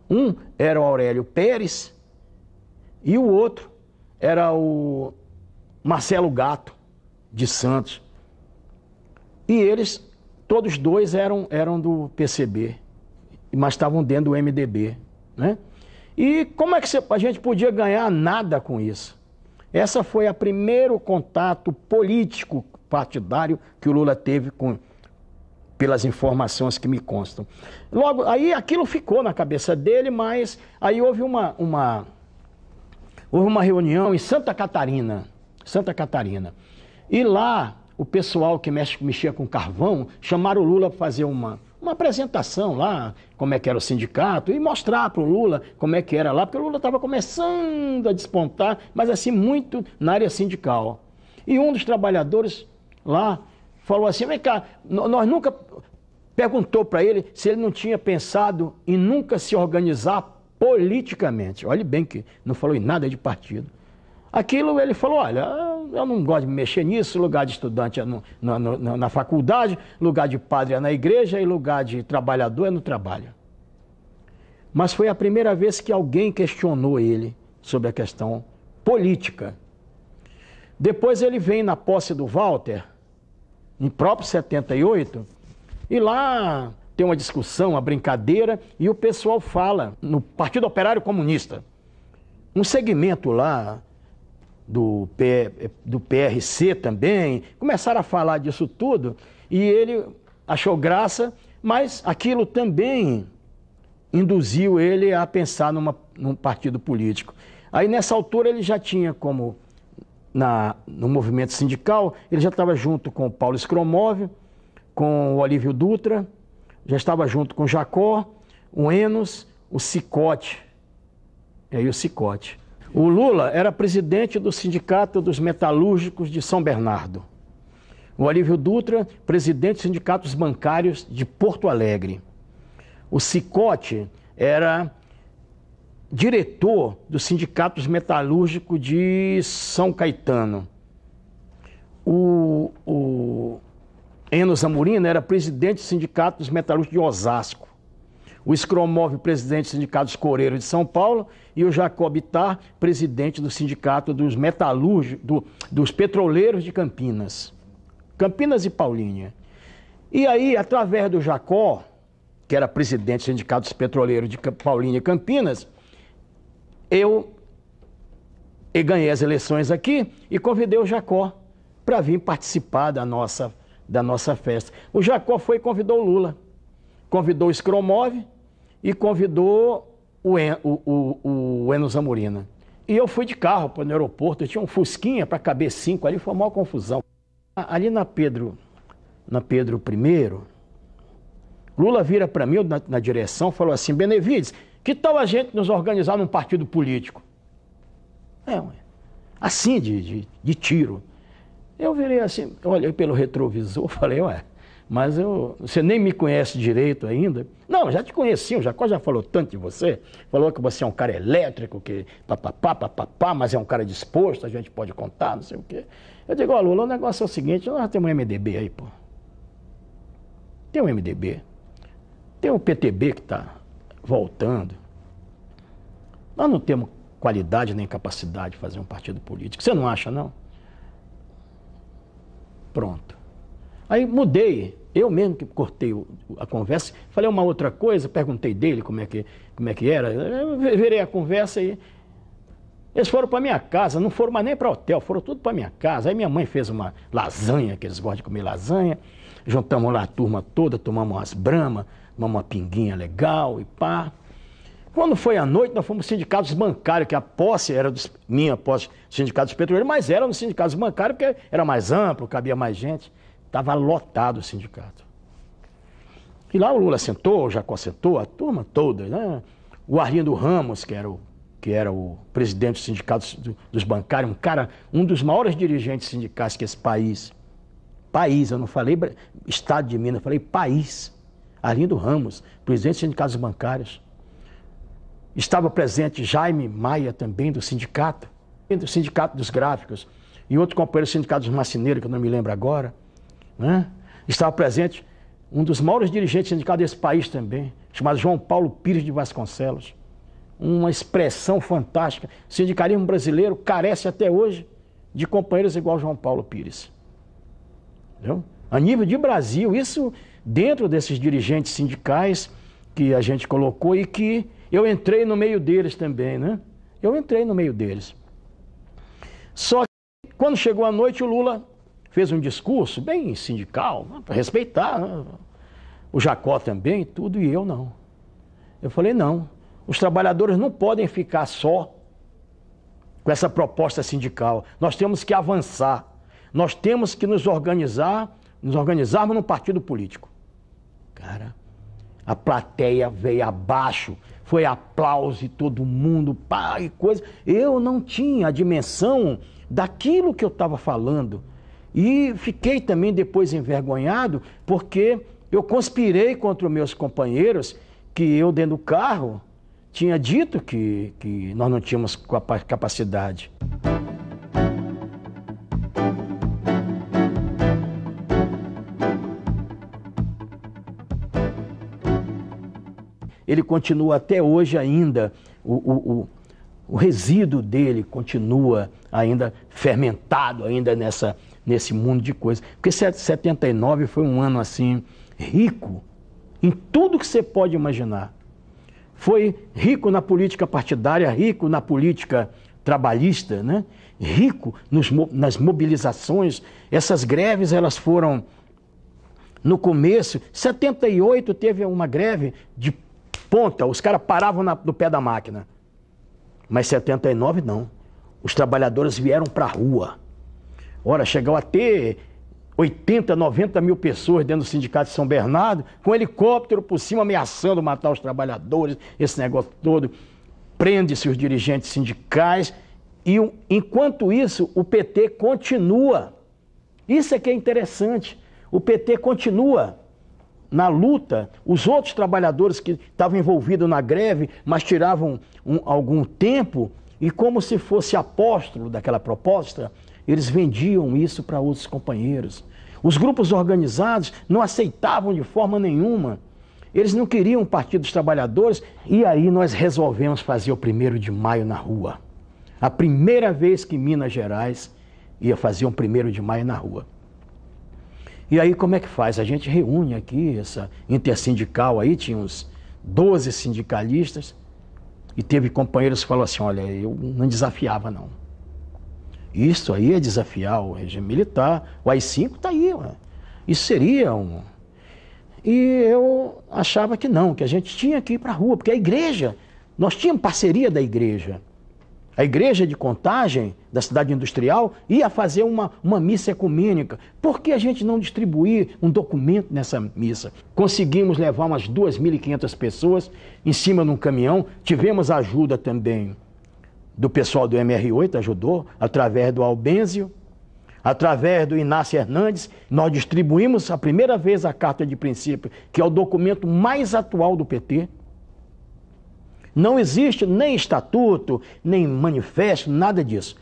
S1: Um era o Aurélio Pérez e o outro era o Marcelo Gato de Santos. E eles, todos 2 eram do PCB, mas estavam dentro do MDB, né? E como é que a gente podia ganhar nada com isso? Essa foi o primeiro contato político partidário que o Lula teve pelas informações que me constam. Logo, aí aquilo ficou na cabeça dele, mas aí houve uma reunião em Santa Catarina. E lá, o pessoal que mexia com carvão chamaram o Lula para fazer uma apresentação lá, como é que era o sindicato, e mostrar para o Lula como é que era lá, porque o Lula estava começando a despontar, mas assim, muito na área sindical. E um dos trabalhadores lá falou assim: vem cá, nós nunca... Perguntou para ele se ele não tinha pensado em nunca se organizar politicamente. Olhe bem que não falou em nada de partido. Aquilo ele falou: olha, eu não gosto de mexer nisso, lugar de estudante é na faculdade, lugar de padre é na igreja e lugar de trabalhador é no trabalho. Mas foi a primeira vez que alguém questionou ele sobre a questão política. Depois ele vem na posse do Walter, em próprio 78, e lá tem uma discussão, uma brincadeira, e o pessoal fala, no Partido Operário Comunista, um segmento lá do PRC também, começaram a falar disso tudo, e ele achou graça, mas aquilo também induziu ele a pensar num partido político. Aí nessa altura ele já tinha como, no movimento sindical, ele já estava junto com o Paulo Scromove, com o Olívio Dutra, já estava junto com o Jacó, o Enos, o Cicote. E aí o Cicote. O Lula era presidente do Sindicato dos Metalúrgicos de São Bernardo. O Olívio Dutra, presidente dos Sindicatos Bancários de Porto Alegre. O Cicote era diretor do Sindicato dos Metalúrgicos de São Caetano. O Enos Amorina era presidente do Sindicato dos Metalúrgicos de Osasco. O Scromove, presidente do Sindicato dos Coreiros de São Paulo, e o Jacó Bittar, presidente do Sindicato dos Metalúrgicos, dos Petroleiros de Campinas. Campinas e Paulínia. E aí, através do Jacó, que era presidente do Sindicato dos Petroleiros de Paulínia e Campinas, eu ganhei as eleições aqui e convidei o Jacó para vir participar da nossa festa. O Jacó foi e convidou o Lula, convidou o Scromove e convidou o Enos Amorina. E eu fui de carro para o aeroporto, eu tinha um Fusquinha para caber 5 ali, foi uma maior confusão. Ali na Pedro I, Lula vira para mim na direção e falou assim: Benevides, que tal a gente nos organizar num partido político? Assim, de tiro. Eu virei assim, olhei pelo retrovisor, falei: mas você nem me conhece direito ainda? Não, já te conheci, o Jacó já falou tanto de você, falou que você é um cara elétrico, que papapá, mas é um cara disposto, a gente pode contar, não sei o quê. Eu digo: ó, Lula, o negócio é o seguinte, nós temos um MDB aí, pô. Tem um MDB, tem um PTB que está voltando. Nós não temos qualidade nem capacidade de fazer um partido político. Você não acha, não? Pronto. Aí mudei, eu mesmo que cortei a conversa, falei uma outra coisa, perguntei dele como é que era, eu virei a conversa e eles foram para minha casa, não foram mais nem para hotel, foram tudo para minha casa. Aí minha mãe fez uma lasanha, que eles gostam de comer lasanha, juntamos lá a turma toda, tomamos umas bramas, tomamos uma pinguinha legal e pá. Quando foi à noite, nós fomos sindicatos bancários, que a posse era minha posse, sindicatos petroleiros, mas era nos sindicatos bancários, porque era mais amplo, cabia mais gente. Estava lotado o sindicato. E lá o Lula sentou, o Jacó sentou, a turma toda, né? O Arlindo Ramos, que era o presidente dos sindicatos dos bancários, um dos maiores dirigentes sindicais que esse país, eu não falei Estado de Minas, eu falei país. Arlindo Ramos, presidente dos sindicatos bancários. Estava presente Jaime Maia também, do sindicato dos gráficos. e outro companheiro do Sindicato dos Marceneiros, que eu não me lembro agora, né? Estava presente um dos maiores dirigentes sindicais desse país também, chamado João Paulo Pires de Vasconcelos. Uma expressão fantástica. O sindicalismo brasileiro carece até hoje de companheiros igual João Paulo Pires. Entendeu? A nível de Brasil, isso dentro desses dirigentes sindicais que a gente colocou e que eu entrei no meio deles também, né? Eu entrei no meio deles. Só que quando chegou a noite, o Lula fez um discurso bem sindical, né, para respeitar, né? O Jacó também, tudo, e eu não. Eu falei, não, os trabalhadores não podem ficar só com essa proposta sindical. Nós temos que avançar. Nós temos que nos organizarmos num partido político. Cara, a plateia veio abaixo, foi aplauso e todo mundo, pá, e coisa. Eu não tinha a dimensão daquilo que eu estava falando. E fiquei também depois envergonhado, porque eu conspirei contra os meus companheiros, que eu dentro do carro tinha dito que nós não tínhamos capacidade. Ele continua até hoje ainda, o resíduo dele continua ainda fermentado ainda nesse mundo de coisas. Porque 79 foi um ano assim, rico em tudo que você pode imaginar. Foi rico na política partidária, rico na política trabalhista, né? Rico nas mobilizações. Essas greves, elas foram, no começo, 78 teve uma greve de ponta, os caras paravam no pé da máquina. Mas 79 não. Os trabalhadores vieram para a rua. Ora, chegou a ter 80, 90 mil pessoas dentro do Sindicato de São Bernardo, com helicóptero por cima ameaçando matar os trabalhadores, esse negócio todo. Prende-se os dirigentes sindicais e, enquanto isso, o PT continua. Isso é que é interessante. O PT continua na luta. Os outros trabalhadores que estavam envolvidos na greve, mas tiravam algum tempo, e como se fosse apóstolo daquela proposta, eles vendiam isso para outros companheiros. Os grupos organizados não aceitavam de forma nenhuma. Eles não queriam o Partido dos Trabalhadores. E aí nós resolvemos fazer o 1º de maio na rua. A primeira vez que Minas Gerais ia fazer um 1º de maio na rua. E aí como é que faz? A gente reúne aqui essa intersindical aí, tinha uns 12 sindicalistas, e teve companheiros que falaram assim, olha, eu não desafiava não. Isso aí é desafiar o regime militar, o AI-5 está aí, ué. Isso seria um... E eu achava que não, que a gente tinha que ir para a rua, porque a igreja, nós tínhamos parceria da igreja. A igreja de Contagem, da cidade industrial, ia fazer uma missa ecumênica. Por que a gente não distribuir um documento nessa missa? Conseguimos levar umas 2.500 pessoas em cima de um caminhão, tivemos ajuda também do pessoal do MR8, ajudou, através do Albênzio, através do Inácio Hernandes. Nós distribuímos a primeira vez a Carta de Princípio, que é o documento mais atual do PT. Não existe nem estatuto, nem manifesto, nada disso.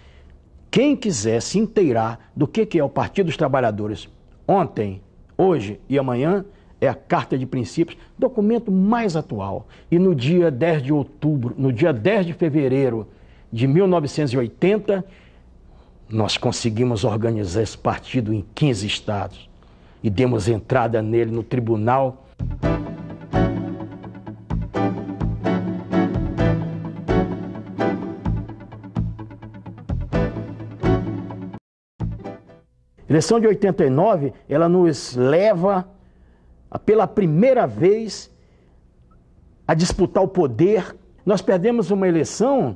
S1: Quem quiser se inteirar do que é o Partido dos Trabalhadores ontem, hoje e amanhã, é a Carta de Princípios, documento mais atual. E no dia 10 de outubro, no dia 10 de fevereiro de 1980, nós conseguimos organizar esse partido em 15 estados e demos entrada nele no tribunal. A eleição de 89, ela nos leva, pela primeira vez, a disputar o poder. Nós perdemos uma eleição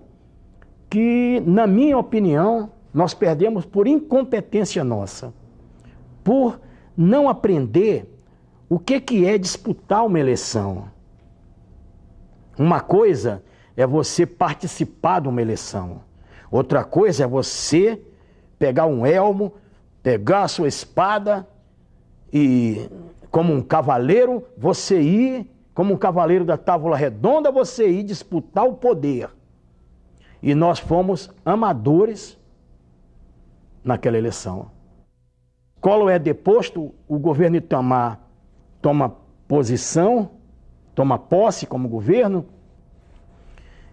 S1: que, na minha opinião, nós perdemos por incompetência nossa, por não aprender o que é disputar uma eleição. Uma coisa é você participar de uma eleição, outra coisa é você pegar um elmo, pegar a sua espada e, como um cavaleiro, você ir, como um cavaleiro da Távola Redonda, você ir disputar o poder. E nós fomos amadores naquela eleição. Collor é deposto, o governo Itamar toma posição, toma posse como governo,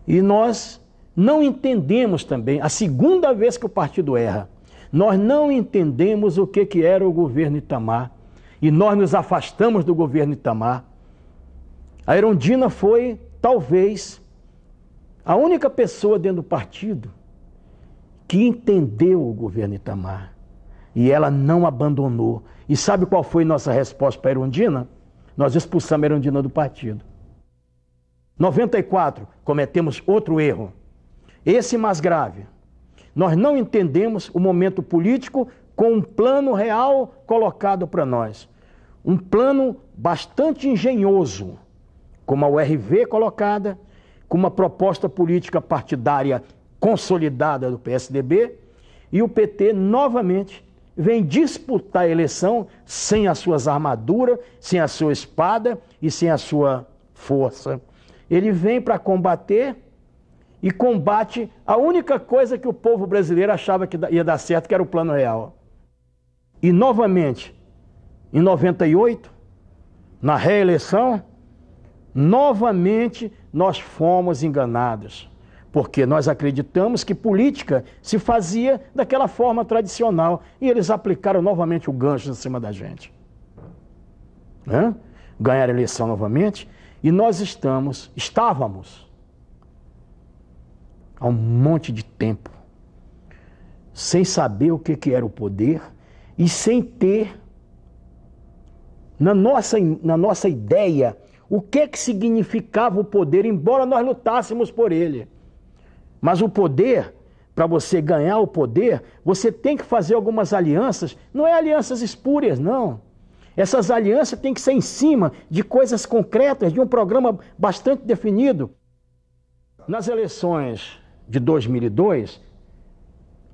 S1: e nós não entendemos também, a segunda vez que o partido erra, nós não entendemos o que era o governo Itamar, e nós nos afastamos do governo Itamar. A Erundina foi, talvez, a única pessoa dentro do partido que entendeu o governo Itamar. E ela não abandonou. E sabe qual foi nossa resposta para a Erundina? Nós expulsamos a Erundina do partido. 94, cometemos outro erro. Esse mais grave. Nós não entendemos o momento político com um plano real colocado para nós. Um plano bastante engenhoso, como a URV colocada, com uma proposta política partidária consolidada do PSDB, e o PT novamente vem disputar a eleição sem as suas armaduras, sem a sua espada e sem a sua força. Ele vem para combater e combate a única coisa que o povo brasileiro achava que ia dar certo, que era o plano real. E novamente, em 98, na reeleição, novamente nós fomos enganados. Porque nós acreditamos que política se fazia daquela forma tradicional. E eles aplicaram novamente o gancho em cima da gente. Ganharam a eleição novamente. E nós estávamos, há um monte de tempo, sem saber o que era o poder e sem ter, na nossa ideia, o que significava o poder, embora nós lutássemos por ele. Mas o poder, para você ganhar o poder, você tem que fazer algumas alianças, não é alianças espúrias, não. Essas alianças têm que ser em cima de coisas concretas, de um programa bastante definido. Nas eleições de 2002,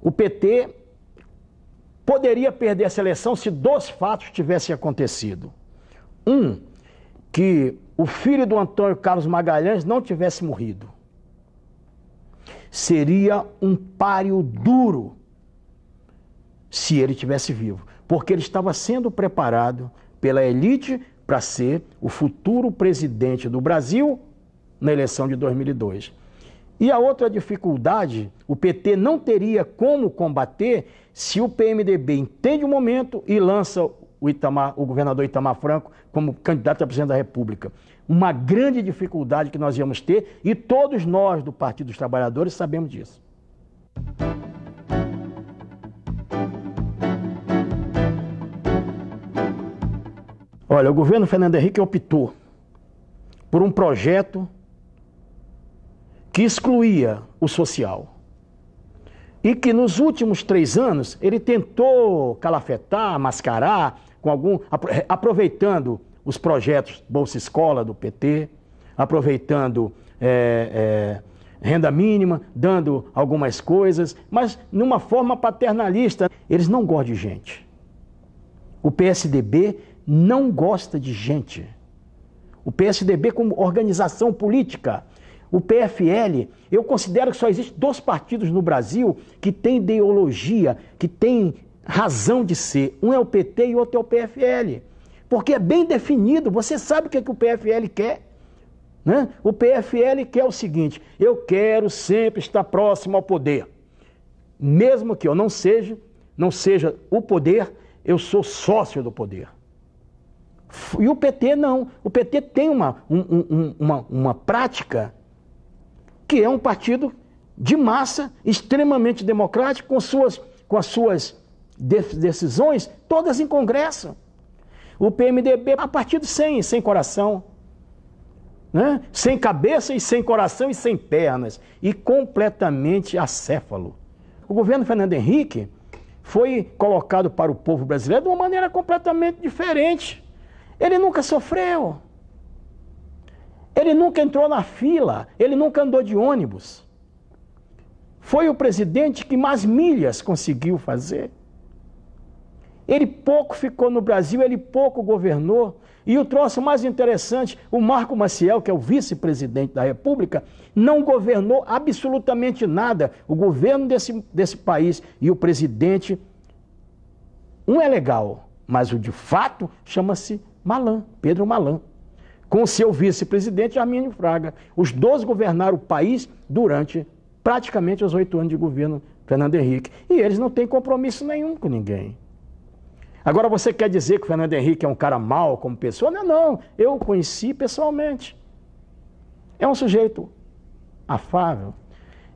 S1: o PT poderia perder essa eleição se dois fatos tivessem acontecido. Um, que o filho do Antônio Carlos Magalhães não tivesse morrido. Seria um páreo duro se ele estivesse vivo, porque ele estava sendo preparado pela elite para ser o futuro presidente do Brasil na eleição de 2002. E a outra dificuldade, o PT não teria como combater se o PMDB entende o momento e lança o governador Itamar Franco como candidato a presidente da República. Uma grande dificuldade que nós íamos ter, e todos nós do Partido dos Trabalhadores sabemos disso. Olha, o governo Fernando Henrique optou por um projeto que excluía o social. E que nos últimos 3 anos ele tentou calafetar, mascarar, aproveitando os projetos Bolsa Escola do PT, aproveitando renda mínima, dando algumas coisas, mas numa forma paternalista. Eles não gostam de gente. O PSDB não gosta de gente. O PSDB como organização política. O PFL, eu considero que só existem 2 partidos no Brasil que têm ideologia, que têm razão de ser. Um é o PT e o outro é o PFL. Porque é bem definido, você sabe o que o PFL quer. Né? O PFL quer o seguinte: eu quero sempre estar próximo ao poder. Mesmo que eu não seja o poder, eu sou sócio do poder. E o PT não. O PT tem uma prática que é um partido de massa, extremamente democrático, com as suas decisões todas em Congresso. O PMDB é um partido sem coração, né? Sem cabeça e sem coração e sem pernas, e completamente acéfalo. O governo Fernando Henrique foi colocado para o povo brasileiro de uma maneira completamente diferente. Ele nunca sofreu. Ele nunca entrou na fila, ele nunca andou de ônibus. Foi o presidente que mais milhas conseguiu fazer. Ele pouco ficou no Brasil, ele pouco governou. E o troço mais interessante, o Marco Maciel, que é o vice-presidente da República, não governou absolutamente nada. O governo desse país e o presidente, um é legal, mas o de fato chama-se Malan, Pedro Malan, com o seu vice-presidente Armínio Fraga. Os dois governaram o país durante praticamente os 8 anos de governo Fernando Henrique. E eles não têm compromisso nenhum com ninguém. Agora você quer dizer que o Fernando Henrique é um cara mau como pessoa? Não, não. Eu o conheci pessoalmente. É um sujeito afável,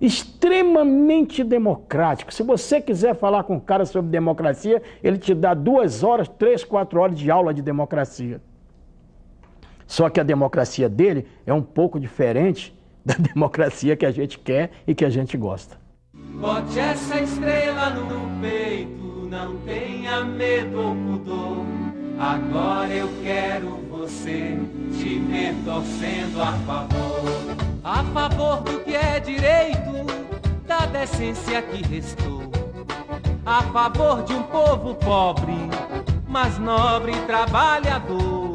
S1: extremamente democrático. Se você quiser falar com um cara sobre democracia, ele te dá 2 horas, 3, 4 horas de aula de democracia. Só que a democracia dele é um pouco diferente da democracia que a gente quer e que a gente gosta.
S2: Bote essa estrela no peito, não tenha medo ou pudor. Agora eu quero você te ver torcendo a favor do que é direito, da decência que restou, a favor de um povo pobre, mas nobre e trabalhador.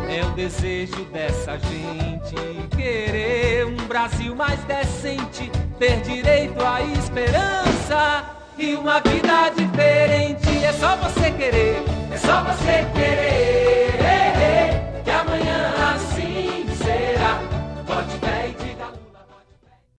S2: É o desejo dessa gente querer um Brasil mais decente, ter direito à esperança e uma vida diferente. É só você querer, é só você querer.